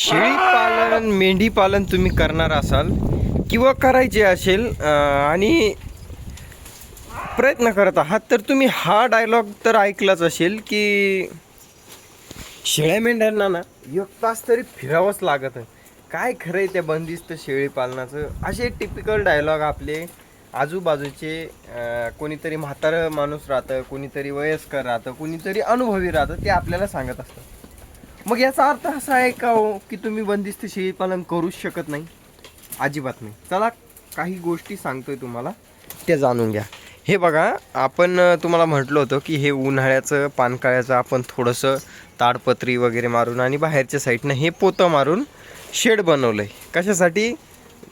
शेळी पालन मेंढी पालन तुम्ही करणार असाल किंवा करायचे असेल आणि प्रयत्न करत आहात तर तुम्ही हा डायलॉग तर ऐकलाच असेल की शेळ्या मेंढ्यांना ना 1 तास तरी फिरावंच लागत आहे. काय खरं आहे त्या बंदिस्त शेळी पालनाचं. असे टिपिकल डायलॉग आपले आजूबाजूचे कोणीतरी म्हातारं माणूस राहतं, कोणीतरी वयस्कर राहतं, कोणीतरी अनुभवी राहतं, ते आपल्याला सांगत असतं. मग याचा अर्थ असा आहे का हो की तुम्ही बंदिस्त शेळी पालन करूच शकत नाही? अजिबात नाही. चला काही गोष्टी सांगतोय तुम्हाला, त्या जाणून घ्या. हे बघा, आपण तुम्हाला म्हटलं होतं की हे उन्हाळ्याचं पानकाळ्याचं आपण थोडंसं ताडपत्री वगैरे मारून आणि बाहेरच्या साईडनं हे पोतं मारून शेड बनवलं आहे. कशासाठी?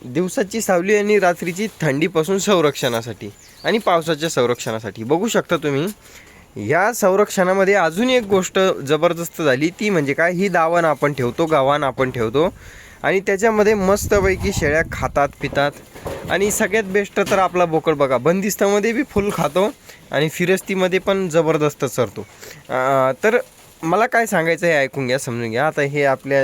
दिवसाची सावली आणि रात्रीची थंडीपासून संरक्षणासाठी आणि पावसाच्या संरक्षणासाठी. बघू शकता तुम्ही, या संरक्षणामध्ये अजून एक गोष्ट जबरदस्त झाली, ती म्हणजे काय, ही दावण आपण ठेवतो, गव्हाण आपण ठेवतो आणि त्याच्यामध्ये मस्तपैकी शेळ्या खातात पितात. आणि सगळ्यात बेस्ट तर आपला बोकड बघा, बंदिस्तामध्ये बी फुल खातो आणि फिरस्तीमध्ये पण जबरदस्त चरतो. तर मला काय सांगायचं आहे ऐकून घ्या, समजून घ्या. आता हे आपल्या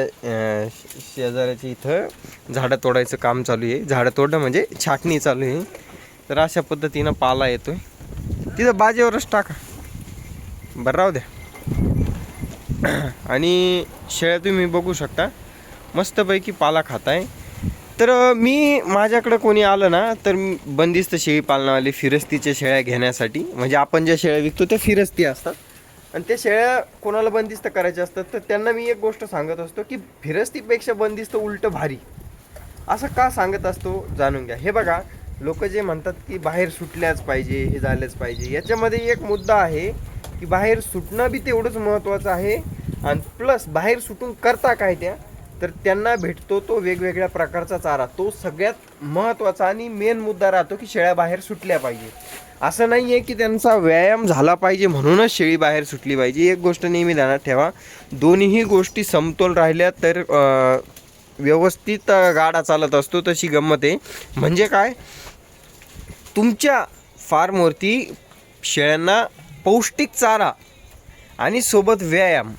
शेजाऱ्याच्या इथं झाडं तोडायचं काम चालू आहे. झाडं तोडणं म्हणजे छाटणी चालू आहे. तर अशा पद्धतीनं पाला येतो आहे, तिथं बाजेवरच टाका, बरं राहू द्या. आणि शेळ्या तुम्ही बघू शकता मस्तपैकी पाला खाताय. तर मी माझ्याकडं कोणी आलं ना तर बंदिस्त शेळी पालनावाले फिरस्तीच्या शेळ्या घेण्यासाठी, म्हणजे आपण ज्या शेळ्या विकतो त्या फिरस्ती असतात आणि त्या शेळ्या कोणाला बंदिस्त करायच्या असतात, तर त्यांना मी एक गोष्ट सांगत असतो की फिरस्तीपेक्षा बंदिस्त उलटं भारी. असं का सांगत असतो जाणून घ्या. हे बघा, लोक जे म्हणतात की बाहेर सुटल्याच पाहिजे, हे झालंच पाहिजे, याच्यामध्ये एक मुद्दा आहे की बाहेर सुटणं बी तेवढंच महत्त्वाचं आहे. आणि प्लस बाहेर सुटून करता काय त्या, तर त्यांना भेटतो तो वेगवेगळ्या प्रकारचा चारा. तो सगळ्यात महत्त्वाचा आणि मेन मुद्दा राहतो की शेळ्या बाहेर सुटल्या पाहिजे. असं नाही आहे की त्यांचा व्यायाम झाला पाहिजे म्हणूनच शेळी बाहेर सुटली पाहिजे. एक गोष्ट नेहमी ध्यानात ठेवा, दोन्हीही गोष्टी समतोल राहिल्या तर व्यवस्थित गाडा चालत असतो. तशी गंमत आहे. म्हणजे काय, तुमच्या फार्मवरती शेळ्यांना पौष्टिक चारा आणि सोबत व्यायाम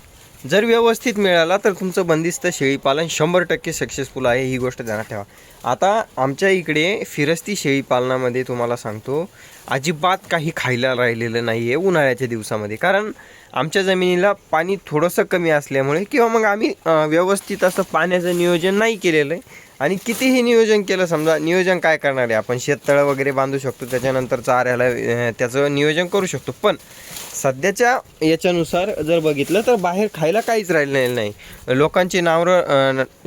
जर व्यवस्थित मिळाला तर तुमचं बंदिस्त शेळीपालन 100% सक्सेसफुल आहे. ही गोष्ट ध्यानात ठेवा. आता आमच्या इकडे फिरस्ती शेळीपालनामध्ये तुम्हाला सांगतो, अजिबात काही खायला राहिलेलं नाही आहे उन्हाळ्याच्या दिवसामध्ये. कारण आमच्या जमिनीला पाणी थोडंसं कमी असल्यामुळे, किंवा मग आम्ही व्यवस्थित असं पाण्याचं नियोजन नाही केलेलं आहे. आणि कितीही नियोजन केलं, समजा नियोजन काय करणार आहे आपण, शेततळं वगैरे बांधू शकतो, त्याच्यानंतर चाऱ्याला त्याचं नियोजन करू शकतो. पण सध्याच्या याच्यानुसार जर बघितलं तर बाहेर खायला काहीच राहिलेलं नाही. लोकांची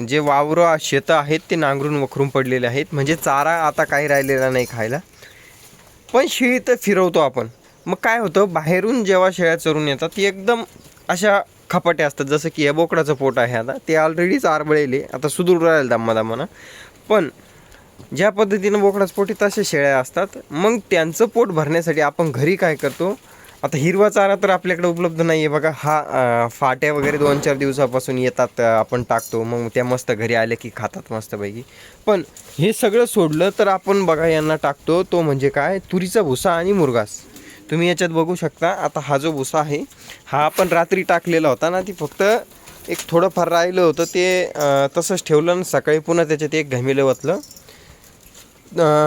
जे वावरं शेतं आहेत ते नांगरून वखरून पडलेले आहेत. म्हणजे चारा आता काही राहिलेला नाही खायला. पण शेळी तर फिरवतो आपण. मग काय होतं, बाहेरून जेव्हा शेळ्या चरून येतात ती एकदम अशा खपाट्या असतात. जसं की या बोकडाचं पोट आहे, आता ते ऑलरेडीच आरबळेले, आता सुदूर राहील दमादमानं. पण ज्या पद्धतीनं बोकडाचं पोट आहे तशा शेळ्या असतात. मग त्यांचं पोट भरण्यासाठी आपण घरी काय करतो, आता हिरवा चारा तर आपल्याकडे उपलब्ध नाही आहे बघा. हा फाट्या वगैरे 2-4 दिवसापासून येतात, आपण टाकतो, मग त्या मस्त घरी आल्या की खातात मस्तपैकी. पण हे सगळं सोडलं तर आपण बघा यांना टाकतो तो म्हणजे काय, तुरीचा भुसा आणि मुरघास. तुम्ही याच्यात बघू शकता. आता हा जो भुसा आहे हा आपण रात्री टाकलेला होता ना, ती फक्त एक थोडंफार राहिलं होतं ते तसंच ठेवलं आणि सकाळी पुन्हा त्याच्यात एक घमिलं ओतलं.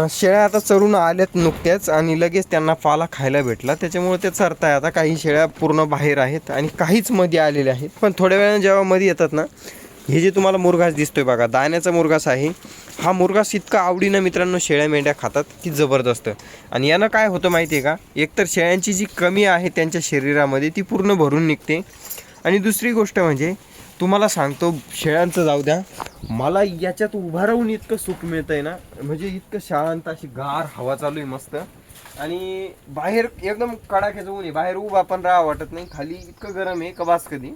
शेळ्या आता चरून आल्यात नुकत्याच आणि लगेच त्यांना पाला खायला भेटला, त्याच्यामुळे ते चरताय. आता काही शेळ्या पूर्ण बाहेर आहेत आणि काहीच मध्ये आलेल्या आहेत. पण थोड्या वेळानं जेव्हा मध्ये येतात ना, हे जे तुम्हाला मुरघास दिसतोय बघा, दाण्याचा मुरघास आहे हा. मुरघास इतका आवडीनं मित्रांनो शेळ्या मेंढ्या खातात की जबरदस्त. आणि यानं काय होतं माहिती आहे का, एकतर शेळ्यांची जी कमी आहे त्यांच्या शरीरामध्ये ती पूर्ण भरून निघते. आणि दुसरी गोष्ट म्हणजे तुम्हाला सांगतो, शेळ्यांचं जाऊ द्या, मला याच्यात उभा राहून इतकं सुख मिळतं आहे ना, म्हणजे इतकं शांत अशी गार हवा चालू आहे मस्त. आणि बाहेर एकदम कडाक्याचं ऊन आहे, बाहेर उभा पण राहा वाटत नाही, खाली इतकं गरम आहे कबास कधी.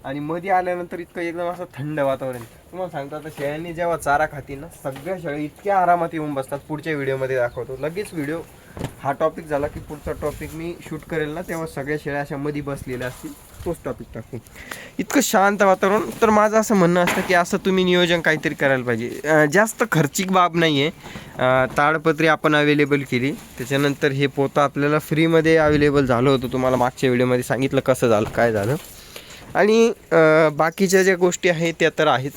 आणि मध्ये आल्यानंतर इतकं एकदम असं थंड वातावरण. तुम्हाला सांगतो, आता शेळ्यांनी जेव्हा चारा खातील ना, सगळ्या शेळ्या इतक्या आरामात येऊन बसतात. पुढच्या व्हिडिओमध्ये दाखवतो लगेच. व्हिडिओ हा टॉपिक झाला की पुढचा टॉपिक मी शूट करेल ना, तेव्हा सगळ्या शेळ्या अशा मध्ये बसलेल्या असतील, तोच टॉपिक टाकू. इतकं शांत वातावरण. तर माझं असं म्हणणं असतं की असं तुम्ही नियोजन काहीतरी करायला पाहिजे. जास्त खर्चिक बाब नाही आहे. ताडपत्री आपण अवेलेबल केली, त्याच्यानंतर हे पोतं आपल्याला फ्रीमध्ये अवेलेबल झालं होतं. तुम्हाला मागच्या व्हिडिओमध्ये सांगितलं कसं झालं काय झालं. आणि बाकीच्या ज्या गोष्टी आहेत त्या तर आहेच.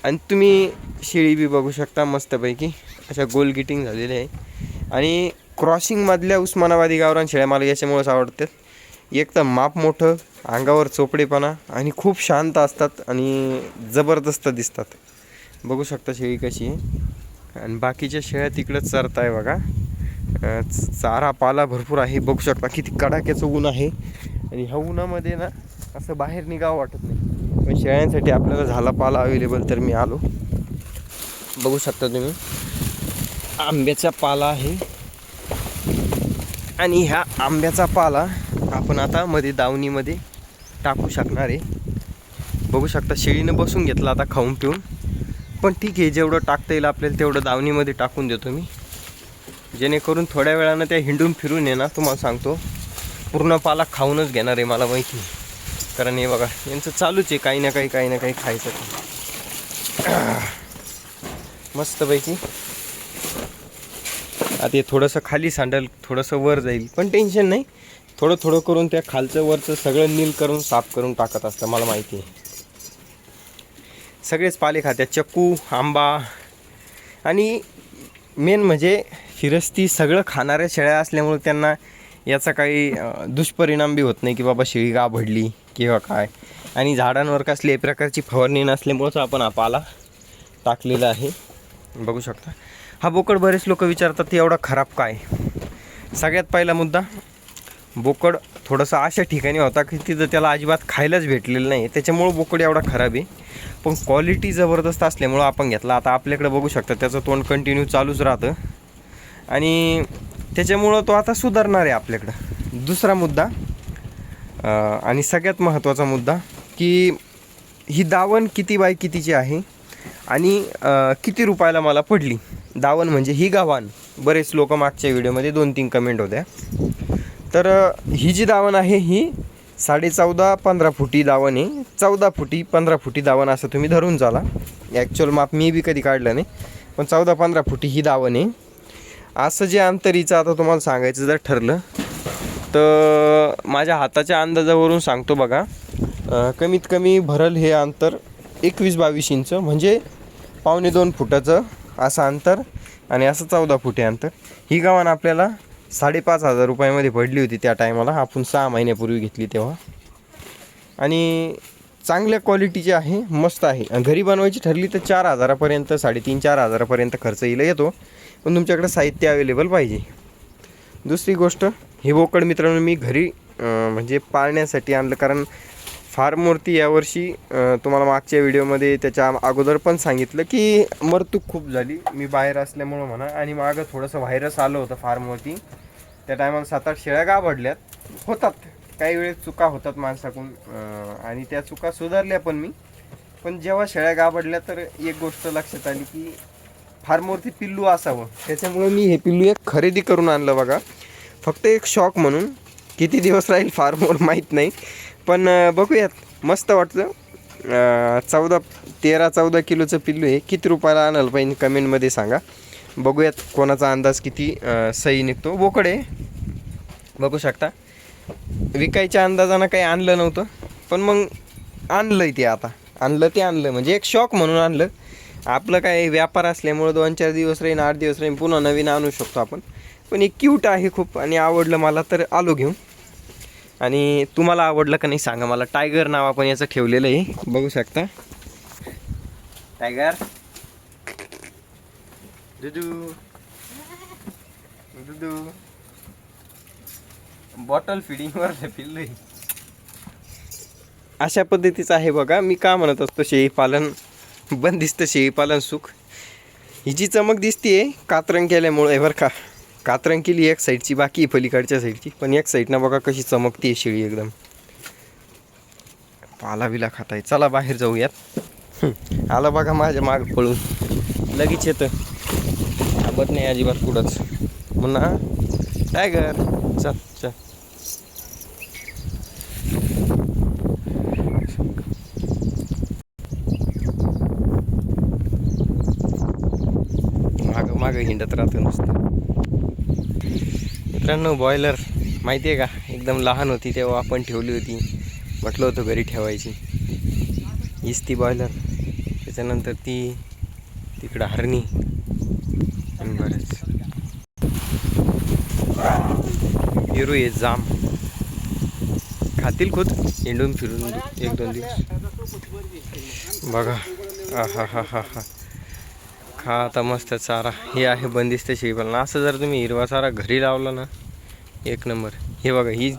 आणि तुम्ही शेळी बी बघू शकता मस्तपैकी अशा गोल गिटिंग झालेल्या आहे. आणि क्रॉसिंगमधल्या उस्मानाबादी गावरान शेळ्या मला याच्यामुळेच आवडतात. एक तर माप मोठं, अंगावर चोपडेपणा आणि खूप शांत असतात आणि जबरदस्त दिसतात. बघू शकता शेळी कशी आहे. आणि बाकीच्या शेळ्या तिकडंच चरत आहे बघा. चारा पाला भरपूर आहे. बघू शकता किती कडाक्याचं ऊन आहे. आणि ह्या उन्हामध्ये ना असं बाहेर निघावं वाटत नाही. पण शेळ्यांसाठी आपल्याला झाला पाला अवेलेबल तर मी आलो. बघू शकता तुम्ही आंब्याचा पाला आहे. आणि ह्या आंब्याचा पाला आपण आता मध्ये दावणीमध्ये टाकू शकणार आहे. बघू शकता शेळीनं बसून घेतला आता खाऊन पिऊन. पण ठीक आहे, जेवढं टाकता येईल आपल्याला तेवढं दावणीमध्ये टाकून देतो मी, जेणेकरून थोड्या वेळानं त्या हिंडून फिरून ये ना तुम्हाला सांगतो पूर्ण पाला खाऊनच घेणार आहे मला माहिती. कारण हे बघा यांचं चालूच आहे काही ना काही खायचं. मस्तपैकी आता हे थोडंसं खाली सांडेल, थोडंसं वर जाईल, पण टेन्शन नाही. थोडं करून त्या खालचं वरचं सगळं नील करून साफ करून टाकत असतं मला माहिती आहे. सगळेच पाले खात्यात, चक्कू, आंबा आणि मेन म्हणजे फिरस्ती सगळं खाणाऱ्या शेळ्या असल्यामुळे त्यांना याचा काही दुष्परिणाम बी होत नाही की बाबा शेळी गाभडली किंवा काय. आणि झाडांवर कसली प्रकारची फवारणी नसल्यामुळंच आपण हा पाला टाकलेला आहे. बघू शकता हा बोकड बरेच लोक विचारतात एवढा खराब काय. सगळ्यात पहिला मुद्दा, बोकड थोडंसं अशा ठिकाणी होता की तिथं त्याला अजिबात खायलाच भेटलेलं नाही, त्याच्यामुळं बोकड एवढा खराब आहे. पण क्वालिटी जबरदस्त असल्यामुळं आपण घेतला. आता आपल्याकडे बघू शकता त्याचं तोंड कंटिन्यू चालूच राहतं आणि त्याच्यामुळं तो आता सुधारणार आहे आपल्याकडं. दुसरा मुद्दा आणि सगळ्यात महत्त्वाचा मुद्दा की ही दावण किती बाय कितीची आहे आणि किती रुपयाला मला पडली. दावण म्हणजे ही गावान. बरेच लोक मागच्या व्हिडिओमध्ये 2-3 कमेंट होत्या. तर ही जी दावण आहे ही 14.5-15 फुटी दावण आहे. 14 फुटी 15 फुटी दावण असं तुम्ही धरून चाला. ॲक्च्युअल माप मी बी कधी काढलं नाही, पण 14-15 फुटी ही दावण आहे. असं जे अंतरीचं आता तुम्हाला सांगायचं जर ठरलं तर माझ्या हाताच्या अंदाजावरून सांगतो बघा, कमीत कमी भरल हे अंतर 21-22 इंच, म्हणजे 1.25-2 फुटाचं असं अंतर आणि असं 14 फुटी अंतर. ही गावान आपल्याला 5,500 रुपयामध्ये पडली होती त्या टायमाला. आपण 6 महिन्यापूर्वी घेतली तेव्हा. आणि चांगल्या क्वालिटीची आहे, मस्त आहे. घरी बनवायची ठरली तर 4,000पर्यंत, 3,500-4,000पर्यंत खर्च येतो. पण तुमच्याकडे साहित्य अवेलेबल पाहिजे. दुसरी गोष्ट, हे बोकड मित्रांनो मी घरी म्हणजे पाळण्यासाठी आणलं. कारण फार्मवरती यावर्षी तुम्हाला मागच्या व्हिडिओमध्ये त्याच्या अगोदर पण सांगितलं की मरतूक खूप झाली, मी बाहेर असल्यामुळं म्हणा. आणि मागं थोडंसं व्हायरस आलं होतं फार्मवरती. त्या टायमाला 7-8 शेळ्या गाभडल्यात. होतात काही वेळेस चुका होतात माणसाकडून आणि त्या चुका सुधारल्या पण मी. पण जेव्हा शेळ्या गाभडल्या तर एक गोष्ट लक्षात आली की फार्मवरती पिल्लू असावं. त्याच्यामुळे मी हे पिल्लू एक खरेदी करून आणलं बघा, फक्त एक शॉक म्हणून. किती दिवस राहील फार्मवर माहीत नाही, पण बघूयात. मस्त वाटतं. 13-14 किलोचं पिल्लू आहे. किती रुपयाला आणायला पाहिजे कमेंटमध्ये सांगा. बघूयात कोणाचा अंदाज किती सही निघतो. बोकड आहे बघू शकता. विकायच्या अंदाजानं काही आणलं नव्हतं, पण मग आणलं आहे ते. आता आणलं म्हणजे एक शॉक म्हणून आणलं. आपलं काय व्यापार असल्यामुळं 2-4 दिवस राहीन, 8 दिवस राहीन, पुन्हा नवीन आणू शकतो आपण. पण एक क्यूट आहे खूप आणि आवडलं मला तर आलो घेऊन. आणि तुम्हाला आवडलं का नाही सांगा मला. टायगर नाव आपण याचं ठेवलेलं आहे. बघू शकता टायगर. दुदू बॉटल फिडिंगवर पिल्लू आहे. अशा पद्धतीचं आहे बघा. मी का म्हणत असतो शेळीपालन बंदिस्त शेळीपालन सुख. हिची चमक दिसते कातरंग केल्यामुळे बरं का. कातरंग केली एक साईडची, बाकी पलीकडच्या साईडची, पण एक साईडनं बघा कशी चमकते शेळी एकदम. पाला बिला खाताय. चला बाहेर जाऊयात. आला बघा माझ्या माग पळून, लगेच येतं, थांबत नाही अजिबात कुठंच. म्हणा टायगर चल चल. मागं हिंडत राहतं नुसतं. मित्रांनो बॉयलर माहिती आहे का, एकदम लहान होती तेव्हा आपण ठेवली होती. म्हटलं होतं घरी ठेवायची. हीच ती बॉयलर, त्याच्यानंतर ती तिकडं हरणी आणि बरंच पेरू आहे, जाम खातील खुद हिंडून फिरून 1-2 दिवस. बघा हा हा हा हा खा आता मस्त चारा. हे आहे बंदिस्त शेळीपालन. असं जर तुम्ही हिरवा चारा घरी लावला ना, 1 नंबर. हे बघा, ही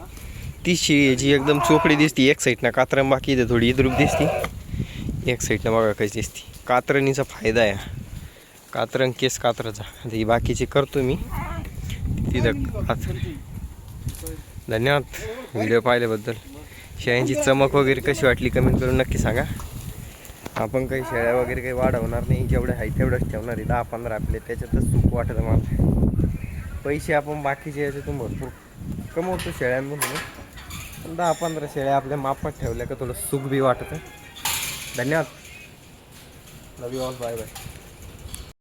ती शेळी जी एकदम चोकडी दिसती, एक साईडनं कातरं, बाकी इथं थोडी इद्रूप दिसती, एक साईडनं बघा कशी दिसती. कातरणीचा फायदा आहे, कातरण केस कातराचा. आता ही बाकीची करतो मी तिथं कातर. धन्यवाद व्हिडिओ पाहिल्याबद्दल. शेळ्यांची चमक वगैरे कशी वाटली कमेंट करून नक्की सांगा. आपण काही शेळ्या वगैरे काही वाढवणार नाही, जेवढ्या आहे तेवढंच ठेवणार आहे. 10-15 आपले, त्याच्यातच सुख वाटतं मला. पैसे आपण बाकीचे याच्यातून भरपूर कमवतो शेळ्यांमधून, पण 10-15 शेळ्या आपल्या मापात ठेवल्या का थोडं सुख बी वाटतं. धन्यवाद. Love you all. Bye bye.